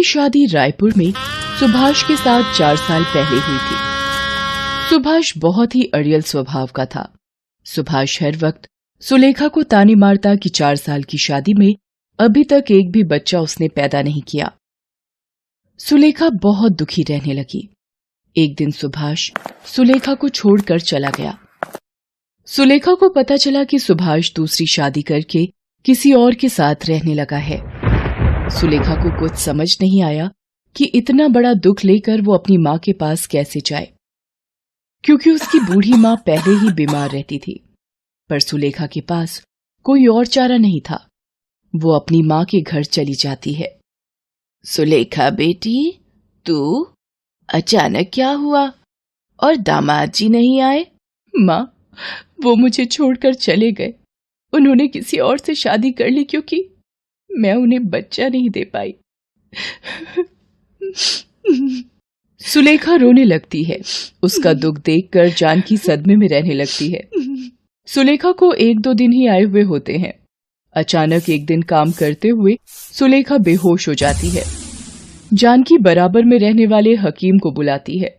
की शादी रायपुर में सुभाष के साथ 4 साल पहले हुई थी। सुभाष बहुत ही अड़ियल स्वभाव का था। सुभाष हर वक्त सुलेखा को ताने मारता कि 4 साल की शादी में अभी तक एक भी बच्चा उसने पैदा नहीं किया। सुलेखा बहुत दुखी रहने लगी। एक दिन सुभाष सुलेखा को छोड़कर चला गया। सुलेखा को पता चला कि सुभाष दूसरी शादी करके किसी और के साथ रहने लगा है। सुलेखा को कुछ समझ नहीं आया कि इतना बड़ा दुख लेकर वो अपनी माँ के पास कैसे जाए, क्योंकि उसकी बूढ़ी माँ पहले ही बीमार रहती थी। पर सुलेखा के पास कोई और चारा नहीं था। वो अपनी माँ के घर चली जाती है। सुलेखा बेटी, तू अचानक क्या हुआ और दामाद जी नहीं आए? माँ, वो मुझे छोड़कर चले गए। उन्होंने किसी और से शादी कर ली क्योंकि मैं उन्हें बच्चा नहीं दे पाई। सुलेखा रोने लगती है। उसका दुख देखकर जानकी सदमे में रहने लगती है। सुलेखा को 1-2 दिन ही आए हुए होते हैं। अचानक एक दिन काम करते हुए सुलेखा बेहोश हो जाती है। जानकी बराबर में रहने वाले हकीम को बुलाती है।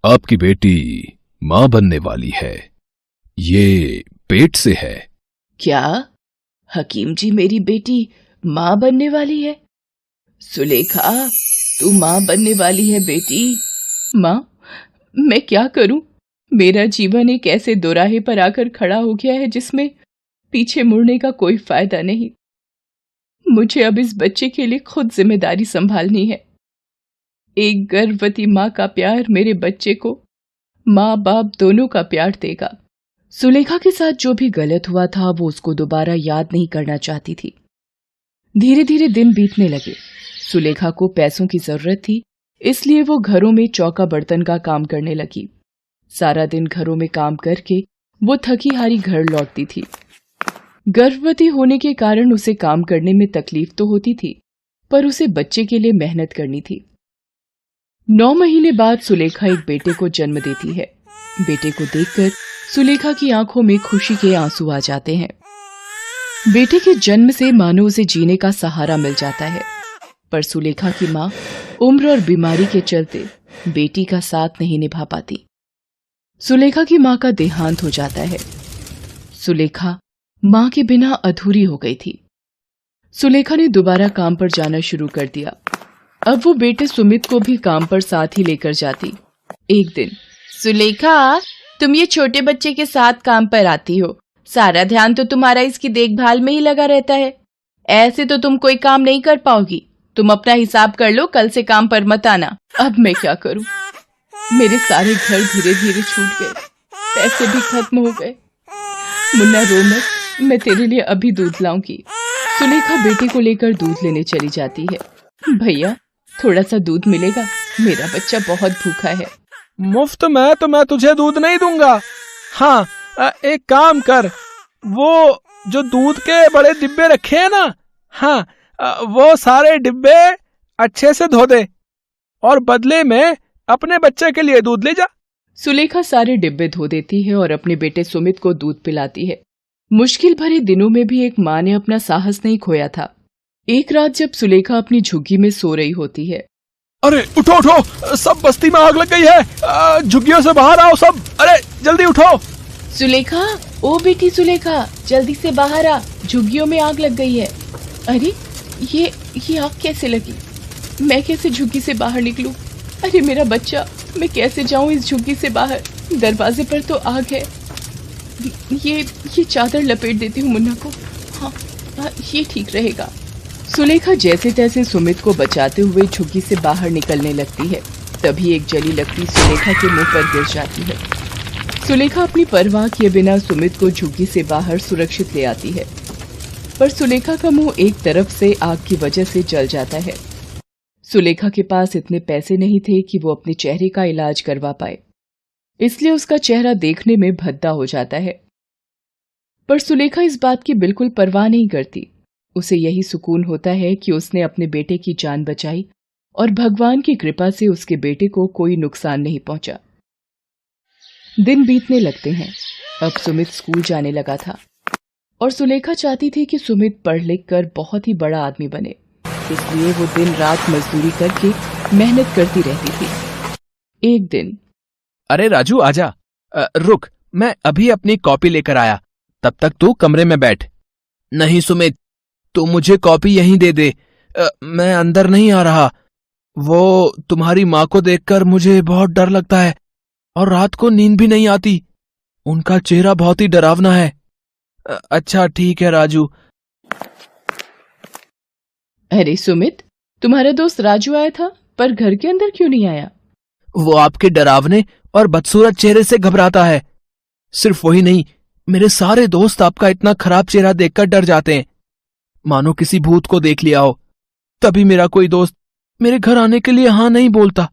आपकी बेटी मां बनने वाली है, ये पेट से है। क्या हकीम जी, मेरी बेटी मां बनने वाली है? सुलेखा, तू मां बनने वाली है बेटी। मां, मैं क्या करूं? मेरा जीवन एक ऐसे दोराहे पर आकर खड़ा हो गया है जिसमें पीछे मुड़ने का कोई फायदा नहीं। मुझे अब इस बच्चे के लिए खुद जिम्मेदारी संभालनी है। एक गर्भवती माँ का प्यार मेरे बच्चे को माँ बाप दोनों का प्यार देगा। सुलेखा के साथ जो भी गलत हुआ था वो उसको दोबारा याद नहीं करना चाहती थी। धीरे धीरे दिन बीतने लगे। सुलेखा को पैसों की जरूरत थी, इसलिए वो घरों में चौका बर्तन का काम करने लगी। सारा दिन घरों में काम करके वो थकी हारी घर लौटती थी। गर्भवती होने के कारण उसे काम करने में तकलीफ तो होती थी, पर उसे बच्चे के लिए मेहनत करनी थी। 9 महीने बाद सुलेखा एक बेटे को जन्म देती है। बेटे को देखकर सुलेखा की आंखों में खुशी के आंसू आ जाते हैं। बेटे के जन्म से मानो उसे जीने का सहारा मिल जाता है, पर सुलेखा की माँ उम्र और बीमारी के चलते बेटी का साथ नहीं निभा पाती। सुलेखा की माँ का देहांत हो जाता है। सुलेखा माँ के बिना अधूरी हो गई थी। सुलेखा ने दोबारा काम पर जाना शुरू कर दिया। अब वो बेटे सुमित को भी काम पर साथ ही लेकर जाती। एक दिन, सुलेखा, तुम ये छोटे बच्चे के साथ काम पर आती हो, सारा ध्यान तो तुम्हारा इसकी देखभाल में ही लगा रहता है। ऐसे तो तुम कोई काम नहीं कर पाओगी। तुम अपना हिसाब कर लो, कल से काम पर मत आना। अब मैं क्या करूं? मेरे सारे घर धीरे धीरे छूट गए, पैसे भी खत्म हो गए। मुन्ना, रो मत, मैं तेरे लिए अभी दूध लाऊंगी। सुलेखा बेटे को लेकर दूध लेने चली जाती है। भैया, थोड़ा सा दूध मिलेगा? मेरा बच्चा बहुत भूखा है। मुफ्त में तो मैं तुझे दूध नहीं दूंगा। हाँ, एक काम कर, वो जो दूध के बड़े डिब्बे रखे हैं ना, हाँ, वो सारे डिब्बे अच्छे से धो दे और बदले में अपने बच्चे के लिए दूध ले जा। सुलेखा सारे डिब्बे धो देती है और अपने बेटे सुमित को दूध पिलाती है। मुश्किल भरे दिनों में भी एक माँ ने अपना साहस नहीं खोया था। एक रात जब सुलेखा अपनी झुग्गी में सो रही होती है। अरे उठो उठो, सब बस्ती में आग लग गई है, झुग्गियों से बाहर आओ सब। अरे जल्दी उठो। सुलेखा, ओ बेटी सुलेखा, जल्दी से बाहर आ, झुग्गियों में आग लग गई है। अरे ये आग कैसे लगी? मैं कैसे झुग्गी से बाहर निकलूं? अरे मेरा बच्चा, मैं कैसे जाऊं इस झुग्गी से बाहर? दरवाजे पर तो आग है। ये चादर लपेट देती हूँ मुन्ना को। हाँ, ये ठीक रहेगा। सुलेखा जैसे तैसे सुमित को बचाते हुए झुग्गी से बाहर निकलने लगती है। तभी एक जली लकड़ी सुलेखा के मुंह पर गिर जाती है। सुलेखा अपनी परवाह किए बिना सुमित को झुग्गी से बाहर सुरक्षित ले आती है, पर सुलेखा का मुंह एक तरफ से आग की वजह से जल जाता है। सुलेखा के पास इतने पैसे नहीं थे कि वो अपने चेहरे का इलाज करवा पाए, इसलिए उसका चेहरा देखने में भद्दा हो जाता है। पर सुलेखा इस बात की बिल्कुल परवाह नहीं करती। उसे यही सुकून होता है कि उसने अपने बेटे की जान बचाई और भगवान की कृपा से उसके बेटे को कोई नुकसान नहीं पहुंचा। दिन बीतने लगते हैं। अब सुमित स्कूल जाने लगा था और सुलेखा चाहती थी कि सुमित पढ़ लिख कर बहुत ही बड़ा आदमी बने, इसलिए वो दिन रात मजदूरी करके मेहनत करती रहती थी। एक दिन, अरे राजू आजा, रुक, मैं अभी अपनी कॉपी लेकर आया, तब तक तू कमरे में बैठ। नहीं सुमित, तू मुझे कॉपी यहीं दे दे, मैं अंदर नहीं आ रहा। वो तुम्हारी माँ को देखकर मुझे बहुत डर लगता है और रात को नींद भी नहीं आती। उनका चेहरा बहुत ही डरावना है। अच्छा ठीक है राजू। अरे सुमित, तुम्हारा दोस्त राजू आया था, पर घर के अंदर क्यों नहीं आया? वो आपके डरावने और बदसूरत चेहरे से घबराता है। सिर्फ वही नहीं, मेरे सारे दोस्त आपका इतना खराब चेहरा देखकर डर जाते हैं, मानो किसी भूत को देख लिया हो। तभी मेरा कोई दोस्त मेरे घर आने के लिए हाँ नहीं बोलता।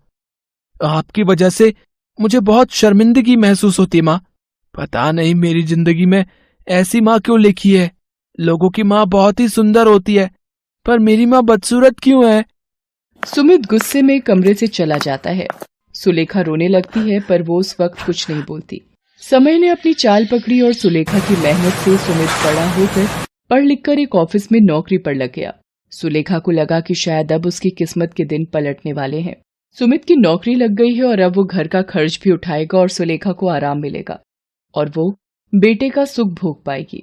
आपकी वजह से मुझे बहुत शर्मिंदगी महसूस होती माँ। पता नहीं मेरी जिंदगी में ऐसी माँ क्यों लिखी है। लोगों की माँ बहुत ही सुंदर होती है, पर मेरी माँ बदसूरत क्यों है? सुमित गुस्से में कमरे से चला जाता है। सुलेखा रोने लगती है, पर वो उस वक्त कुछ नहीं बोलती। समय ने अपनी चाल पकड़ी और सुलेखा की मेहनत से सुमित बड़ा होकर पढ़ लिखकर एक ऑफिस में नौकरी पर लग गया। सुलेखा को लगा कि शायद अब उसकी किस्मत के दिन पलटने वाले हैं। सुमित की नौकरी लग गई है और अब वो घर का खर्च भी उठाएगा और सुलेखा को आराम मिलेगा और वो बेटे का सुख भोग पाएगी।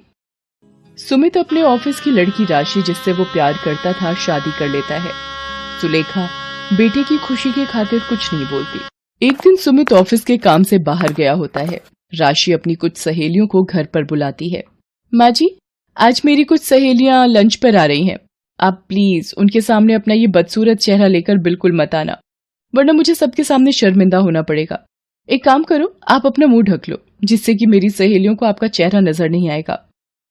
सुमित अपने ऑफिस की लड़की राशि, जिससे वो प्यार करता था, शादी कर लेता है। सुलेखा बेटे की खुशी की खातिर कुछ नहीं बोलती। एक दिन सुमित ऑफिस के काम से बाहर गया होता है। राशि अपनी कुछ सहेलियों को घर पर बुलाती है। माँ जी, आज मेरी कुछ सहेलियां लंच पर आ रही हैं। आप प्लीज उनके सामने अपना ये बदसूरत चेहरा लेकर बिल्कुल मत आना, वरना मुझे सबके सामने शर्मिंदा होना पड़ेगा। एक काम करो, आप अपना मुंह ढक लो, जिससे कि मेरी सहेलियों को आपका चेहरा नजर नहीं आएगा।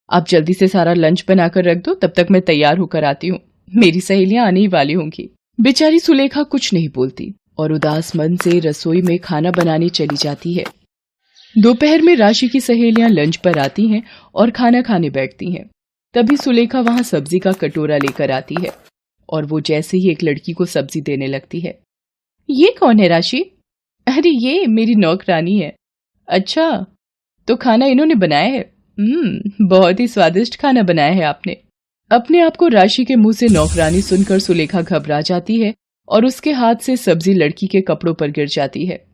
आप जल्दी से सारा लंच बनाकर रख दो, तब तक मैं तैयार होकर आती हूँ। मेरी सहेलियां आने ही वाली होंगी। बेचारी सुलेखा कुछ नहीं बोलती और उदास मन से रसोई में खाना बनाने चली जाती है। दोपहर में राशि की सहेलियां लंच पर आती हैं और खाना खाने बैठती हैं। तभी सुलेखा वहां सब्जी का कटोरा लेकर आती है और वो जैसे ही एक लड़की को सब्जी देने लगती है। ये कौन है राशि? अरे ये मेरी नौकरानी है। अच्छा, तो खाना इन्होंने बनाया है? बहुत ही स्वादिष्ट खाना बनाया है आपने। अपने आप को राशि के मुंह से नौकरानी सुनकर सुलेखा घबरा जाती है और उसके हाथ से सब्जी लड़की के कपड़ों पर गिर जाती है।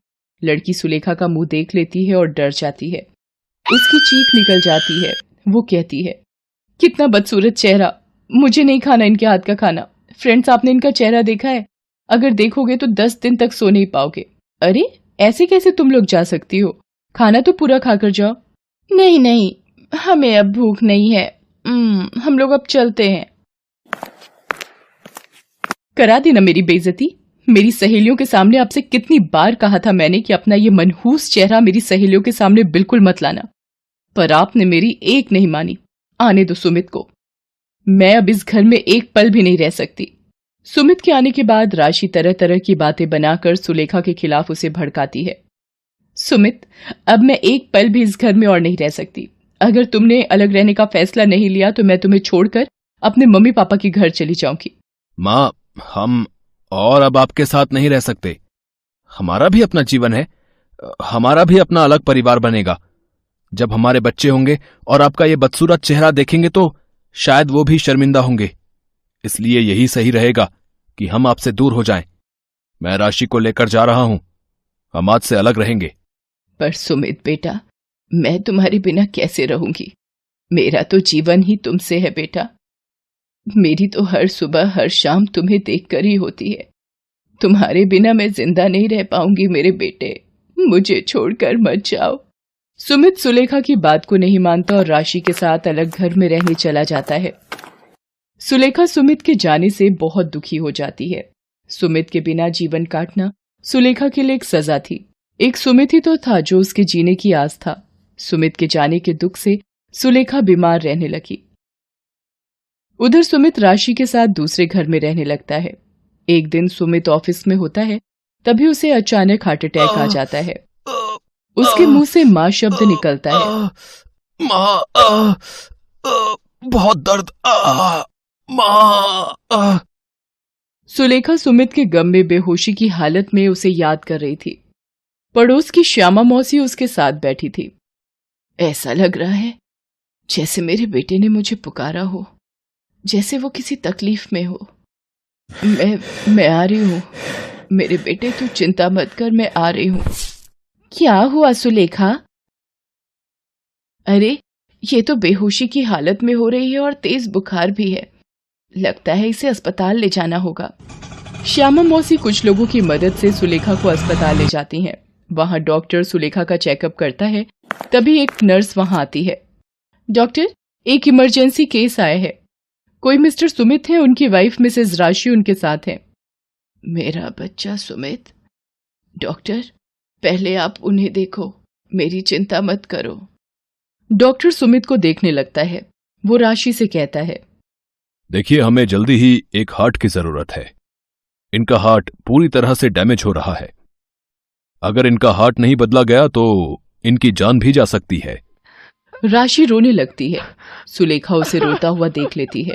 लड़की सुलेखा का मुंह देख लेती है और डर जाती है। उसकी चीख निकल जाती है। वो कहती है, कितना बदसूरत चेहरा, मुझे नहीं खाना इनके हाथ का खाना। फ्रेंड्स, आपने इनका चेहरा देखा है? अगर देखोगे तो 10 दिन तक सो नहीं पाओगे। अरे ऐसे कैसे तुम लोग जा सकती हो? खाना तो पूरा खाकर जाओ। नहीं नहीं, हमें अब भूख नहीं है। हम लोग अब चलते हैं। करा दी ना मेरी बेइज्जती। मेरी सहेलियों के सामने आपसे कितनी बार कहा था मैंने कि अपना ये मनहूस चेहरा मेरी सहेलियों के सामने बिल्कुल मत लाना, पर आपने मेरी एक नहीं मानी। आने दो सुमित को, मैं अब इस घर में एक पल भी नहीं रह सकती। सुमित के आने के बाद राशि तरह तरह की बातें बनाकर सुलेखा के खिलाफ उसे भड़काती है। सुमित, अब मैं एक पल भी इस घर में और नहीं रह सकती। अगर तुमने अलग रहने का फैसला नहीं लिया तो मैं तुम्हें छोड़कर अपने मम्मी पापा के घर चली जाऊंगी। माँ, हम और अब आपके साथ नहीं रह सकते। हमारा भी अपना जीवन है, हमारा भी अपना अलग परिवार बनेगा। जब हमारे बच्चे होंगे और आपका ये बदसूरत चेहरा देखेंगे तो शायद वो भी शर्मिंदा होंगे। इसलिए यही सही रहेगा कि हम आपसे दूर हो जाएं। मैं राशि को लेकर जा रहा हूं, हम आज से अलग रहेंगे। पर सुमित बेटा, मैं तुम्हारे बिना कैसे रहूंगी? मेरा तो जीवन ही तुमसे है बेटा। मेरी तो हर सुबह हर शाम तुम्हें देखकर ही होती है। तुम्हारे बिना मैं जिंदा नहीं रह पाऊंगी मेरे बेटे, मुझे छोड़कर मत जाओ। सुमित सुलेखा की बात को नहीं मानता और राशि के साथ अलग घर में रहने चला जाता है। सुलेखा सुमित के जाने से बहुत दुखी हो जाती है। सुमित के बिना जीवन काटना सुलेखा के लिए एक सजा थी। एक सुमित ही तो था जो उसके जीने की आस था। सुमित के जाने के दुख से सुलेखा बीमार रहने लगी। उधर सुमित राशि के साथ दूसरे घर में रहने लगता है। एक दिन सुमित ऑफिस में होता है, तभी उसे अचानक हार्ट अटैक आ जाता है। उसके मुंह से मां शब्द निकलता है। मां, बहुत दर्द, मां। सुलेखा सुमित के गम में बेहोशी की हालत में उसे याद कर रही थी। पड़ोस की श्यामा मौसी उसके साथ बैठी थी। ऐसा लग रहा है जैसे मेरे बेटे ने मुझे पुकारा हो, जैसे वो किसी तकलीफ में हो। मैं आ रही हूँ मेरे बेटे, तू चिंता मत कर, मैं आ रही हूँ। क्या हुआ सुलेखा? अरे ये तो बेहोशी की हालत में हो रही है और तेज बुखार भी है, लगता है इसे अस्पताल ले जाना होगा। श्यामा मौसी कुछ लोगों की मदद से सुलेखा को अस्पताल ले जाती हैं। वहां डॉक्टर सुलेखा का चेकअप करता है। तभी एक नर्स वहां आती है। डॉक्टर, एक इमरजेंसी केस आया है। कोई मिस्टर सुमित है, उनकी वाइफ मिसेस राशि उनके साथ हैं। मेरा बच्चा सुमित? डॉक्टर, पहले आप उन्हें देखो, मेरी चिंता मत करो। डॉक्टर सुमित को देखने लगता है। वो राशि से कहता है, देखिए, हमें जल्दी ही एक हार्ट की जरूरत है। इनका हार्ट पूरी तरह से डैमेज हो रहा है। अगर इनका हार्ट नहीं बदला गया तो इनकी जान भी जा सकती है। राशि रोने लगती है। सुलेखा उसे रोता हुआ देख लेती है।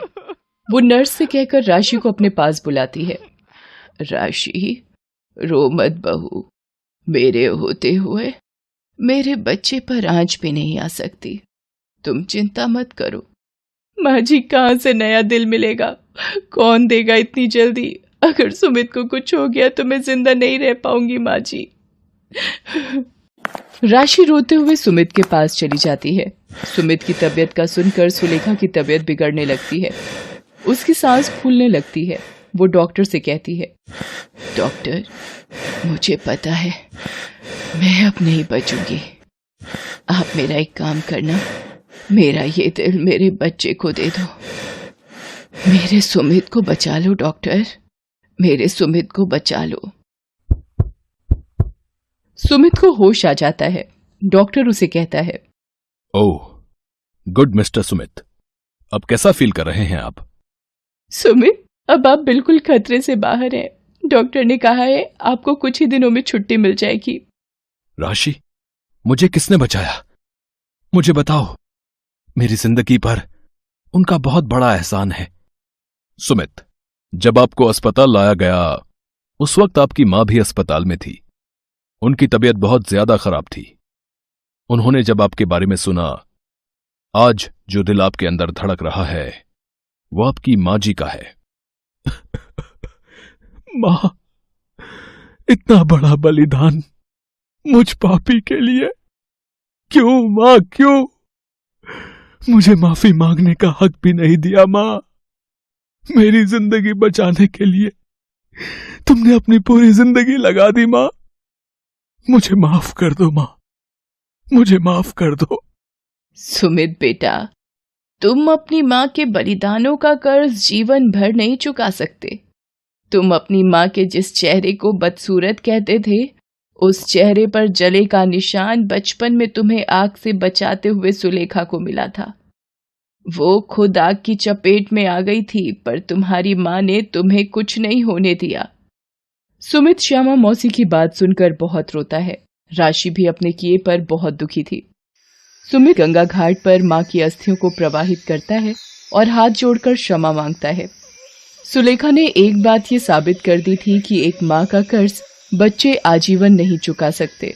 वो नर्स से कहकर राशि को अपने पास बुलाती है। राशि, रो मत बहू, मेरे होते हुए मेरे बच्चे पर आंच भी नहीं आ सकती, तुम चिंता मत करो। माँ जी, कहाँ से नया दिल मिलेगा? कौन देगा इतनी जल्दी? अगर सुमित को कुछ हो गया तो मैं जिंदा नहीं रह पाऊंगी माँ जी। राशि रोते हुए सुमित के पास चली जाती है। सुमित की तबीयत का सुनकर सुलेखा की तबीयत बिगड़ने लगती है। उसकी सांस फूलने लगती है। वो डॉक्टर से कहती है, डॉक्टर, मुझे पता है मैं अब नहीं बचूंगी। आप मेरा एक काम करना, मेरा ये दिल मेरे बच्चे को दे दो। मेरे सुमित को बचा लो डॉक्टर, मेरे सुमित को बचा लो। सुमित को होश आ जाता है। डॉक्टर उसे कहता है, ओह गुड मिस्टर सुमित, अब कैसा फील कर रहे हैं आप? सुमित, अब आप बिल्कुल खतरे से बाहर हैं। डॉक्टर ने कहा है आपको कुछ ही दिनों में छुट्टी मिल जाएगी। राशि, मुझे किसने बचाया? मुझे बताओ। मेरी जिंदगी पर उनका बहुत बड़ा एहसान है। सुमित, जब आपको अस्पताल लाया गया उस वक्त आपकी मां भी अस्पताल में थी। उनकी तबीयत बहुत ज्यादा खराब थी। उन्होंने जब आपके बारे में सुना, आज जो दिल आपके अंदर धड़क रहा है वो आपकी मां जी का है। मां, इतना बड़ा बलिदान मुझ पापी के लिए क्यों मां, क्यों? मुझे माफी मांगने का हक भी नहीं दिया मां। मेरी जिंदगी बचाने के लिए तुमने अपनी पूरी जिंदगी लगा दी मां। मुझे माफ कर दो मां, मुझे माफ कर दो। सुमित बेटा, तुम अपनी मां के बलिदानों का कर्ज जीवन भर नहीं चुका सकते। तुम अपनी मां के जिस चेहरे को बदसूरत कहते थे, उस चेहरे पर जले का निशान बचपन में तुम्हें आग से बचाते हुए सुलेखा को मिला था। वो खुद आग की चपेट में आ गई थी, पर तुम्हारी मां ने तुम्हें कुछ नहीं होने दिया। सुमित श्यामा मौसी की बात सुनकर बहुत रोता है। राशि भी अपने किए पर बहुत दुखी थी। सुमित गंगा घाट पर मां की अस्थियों को प्रवाहित करता है और हाथ जोड़कर क्षमा मांगता है। सुलेखा ने एक बात ये साबित कर दी थी कि एक मां का कर्ज बच्चे आजीवन नहीं चुका सकते।